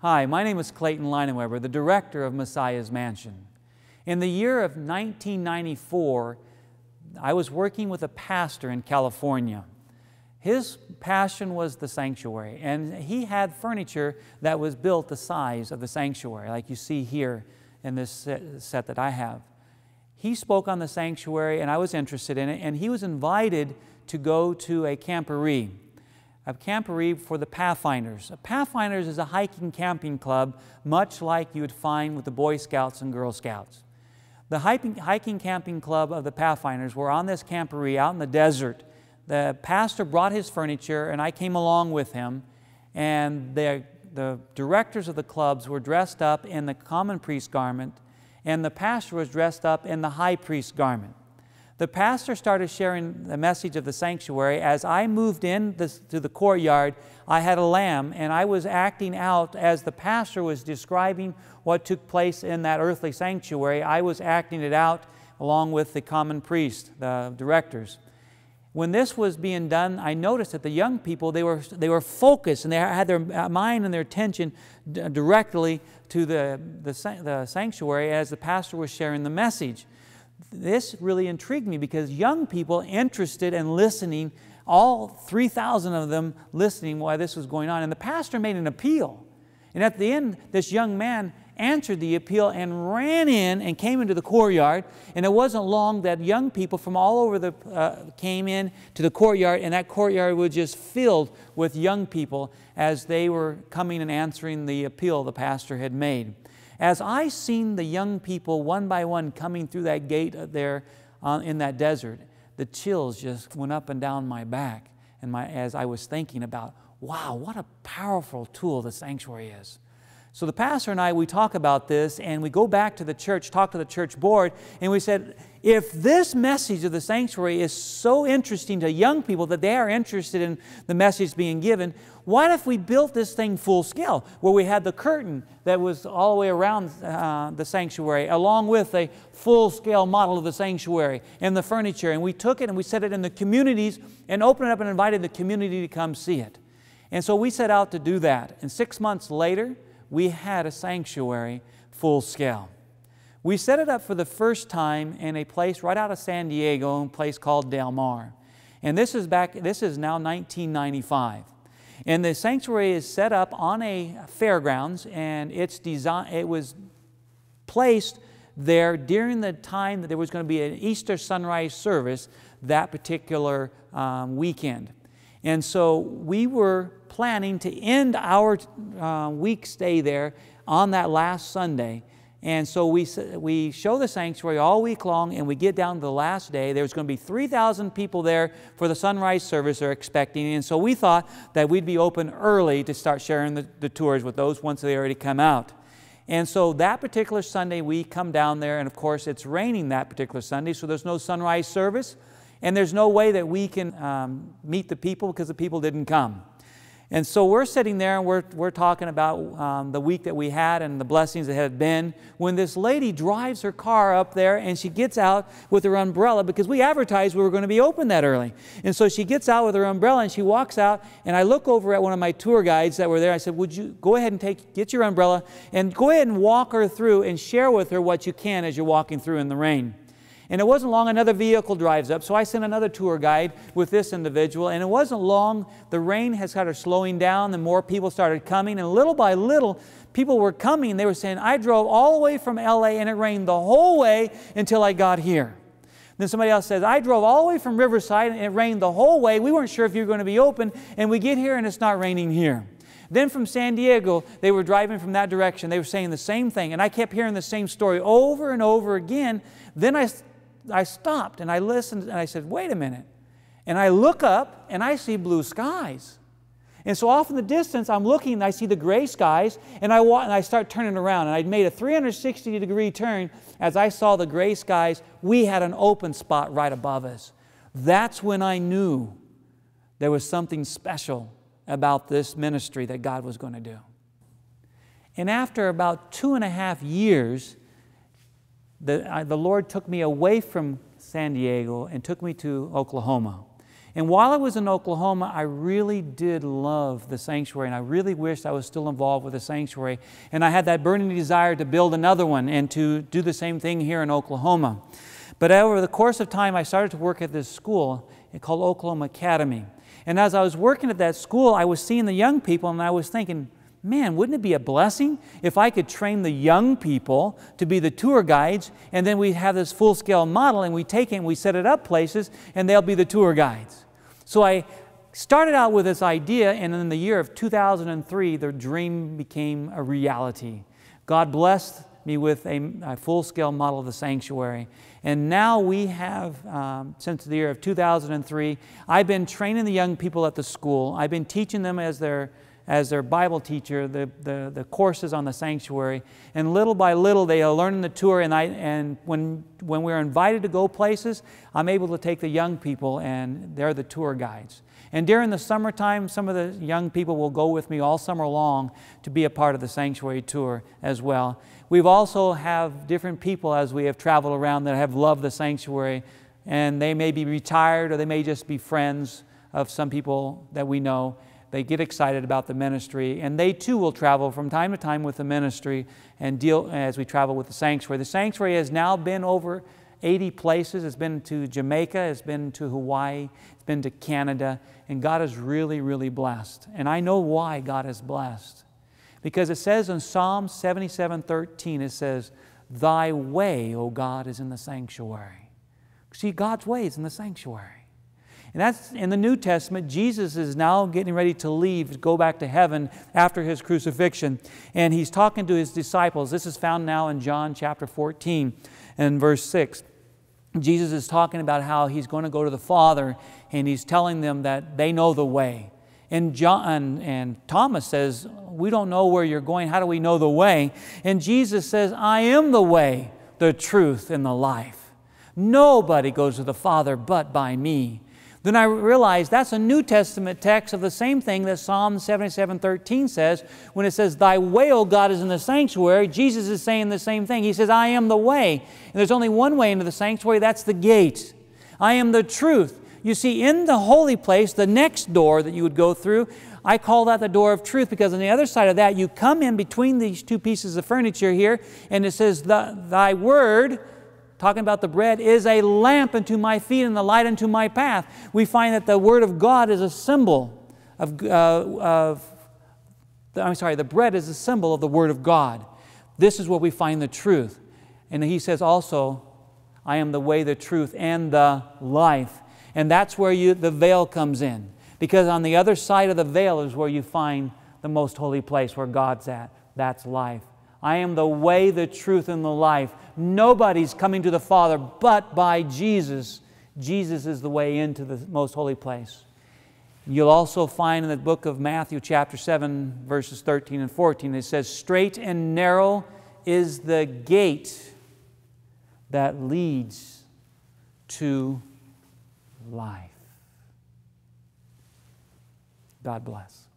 Hi, my name is Clayton Leinneweber, the director of Messiah's Mansion. In the year of 1994, I was working with a pastor in California. His passion was the sanctuary, and he had furniture that was built the size of the sanctuary, like you see here in this set that I have. He spoke on the sanctuary, and I was interested in it, and he was invited to go to a camporee for the Pathfinders. Pathfinders is a hiking camping club, much like you would find with the Boy Scouts and Girl Scouts. The hiking camping club of the Pathfinders were on this camporee out in the desert. The pastor brought his furniture, and I came along with him, and the directors of the clubs were dressed up in the common priest garment, and the pastor was dressed up in the high priest garment. The pastor started sharing the message of the sanctuary. As I moved in to the courtyard, I had a lamb, and I was acting out as the pastor was describing what took place in that earthly sanctuary. I was acting it out along with the common priest, the directors. When this was being done, I noticed that the young people, they were focused, and they had their mind and their attention directly to the sanctuary as the pastor was sharing the message. This really intrigued me because young people interested in listening, all 3,000 of them listening while this was going on. And the pastor made an appeal. And at the end, this young man answered the appeal and ran in and came into the courtyard. And it wasn't long that young people from all over came in to the courtyard, and that courtyard was just filled with young people as they were coming and answering the appeal the pastor had made. As I seen the young people one by one coming through that gate there in that desert, the chills just went up and down my back as I was thinking about, wow, what a powerful tool the sanctuary is. So the pastor and I, we talk about this, and we go back to the church, talk to the church board, and we said, if this message of the sanctuary is so interesting to young people that they are interested in the message being given, what if we built this thing full scale, where we had the curtain that was all the way around the sanctuary, along with a full scale model of the sanctuary and the furniture, and we took it and we set it in the communities and opened it up and invited the community to come see it. And so we set out to do that, and 6 months later, we had a sanctuary full scale. We set it up for the first time in a place right out of San Diego, a place called Del Mar. And this is now 1995. And the sanctuary is set up on a fairgrounds, and it was placed there during the time that there was going to be an Easter sunrise service that particular weekend. And so we were planning to end our week stay there on that last Sunday. And so we show the sanctuary all week long, and we get down to the last day. There's going to be 3,000 people there for the sunrise service they're expecting. And so we thought that we'd be open early to start sharing the tours with those once they already come out. And so that particular Sunday we come down there, and of course it's raining that particular Sunday, so there's no sunrise service. And there's no way that we can meet the people because the people didn't come. And so we're sitting there and we're talking about the week that we had and the blessings that had been, when this lady drives her car up there and she gets out with her umbrella, because we advertised we were going to be open that early. And so she gets out with her umbrella and she walks out, and I look over at one of my tour guides that were there. I said, would you go ahead and get your umbrella and go ahead and walk her through and share with her what you can as you're walking through in the rain. And it wasn't long, another vehicle drives up, so I sent another tour guide with this individual, and it wasn't long, the rain had started slowing down, and more people started coming, and little by little, people were coming, and they were saying, I drove all the way from LA, and it rained the whole way until I got here. Then somebody else says, I drove all the way from Riverside, and it rained the whole way, we weren't sure if you were going to be open, and we get here, and it's not raining here. Then from San Diego, they were driving from that direction, they were saying the same thing, and I kept hearing the same story over and over again. Then I stopped and I listened and I said, wait a minute. And I look up and I see blue skies. And so off in the distance, I'm looking and I see the gray skies, and I start turning around, and I'd made a 360-degree turn. As I saw the gray skies, we had an open spot right above us. That's when I knew there was something special about this ministry that God was going to do. And after about 2.5 years, the Lord took me away from San Diego and took me to Oklahoma. And while I was in Oklahoma, I really did love the sanctuary, and I really wished I was still involved with the sanctuary. And I had that burning desire to build another one and to do the same thing here in Oklahoma. But over the course of time, I started to work at this school called Oklahoma Academy. And as I was working at that school, I was seeing the young people, and I was thinking, man, wouldn't it be a blessing if I could train the young people to be the tour guides, and then we have this full-scale model, and we take it and we set it up places, and they'll be the tour guides. So I started out with this idea, and in the year of 2003, the dream became a reality. God blessed me with a full-scale model of the sanctuary. And now we have, since the year of 2003, I've been training the young people at the school. I've been teaching them as their Bible teacher, the courses on the sanctuary. And little by little, they are learning the tour. And when we're invited to go places, I'm able to take the young people, and they're the tour guides. And during the summertime, some of the young people will go with me all summer long to be a part of the sanctuary tour as well. We've also have different people as we have traveled around that have loved the sanctuary, and they may be retired or they may just be friends of some people that we know. They get excited about the ministry, and they too will travel from time to time with the ministry and deal as we travel with the sanctuary. The sanctuary has now been over 80 places. It's been to Jamaica, it's been to Hawaii, it's been to Canada, and God is really, really blessed. And I know why God is blessed. Because it says in Psalm 77:13, it says, "Thy way, O God, is in the sanctuary." See, God's way is in the sanctuary. And that's in the New Testament. Jesus is now getting ready to leave, to go back to heaven after His crucifixion. And He's talking to His disciples. This is found now in John chapter 14 and verse 6. Jesus is talking about how He's going to go to the Father, and He's telling them that they know the way. And Thomas says, "We don't know where you're going. How do we know the way?" And Jesus says, "I am the way, the truth, and the life. Nobody goes to the Father but by me." Then I realized that's a New Testament text of the same thing that Psalm 77:13 says. When it says, "Thy way, O God, is in the sanctuary," Jesus is saying the same thing. He says, "I am the way." And there's only one way into the sanctuary, that's the gate. I am the truth. You see, in the holy place, the next door that you would go through, I call that the door of truth, because on the other side of that, you come in between these two pieces of furniture here, and it says, "Thy word," talking about the bread, "is a lamp unto my feet and the light unto my path." We find that the Word of God is a symbol the bread is a symbol of the Word of God. This is where we find the truth. And He says also, "I am the way, the truth, and the life." And that's where the veil comes in. Because on the other side of the veil is where you find the most holy place where God's at. That's life. I am the way, the truth, and the life. Nobody's coming to the Father but by Jesus. Jesus is the way into the most holy place. You'll also find in the book of Matthew chapter 7, verses 13 and 14, it says, "Straight and narrow is the gate that leads to life." God bless.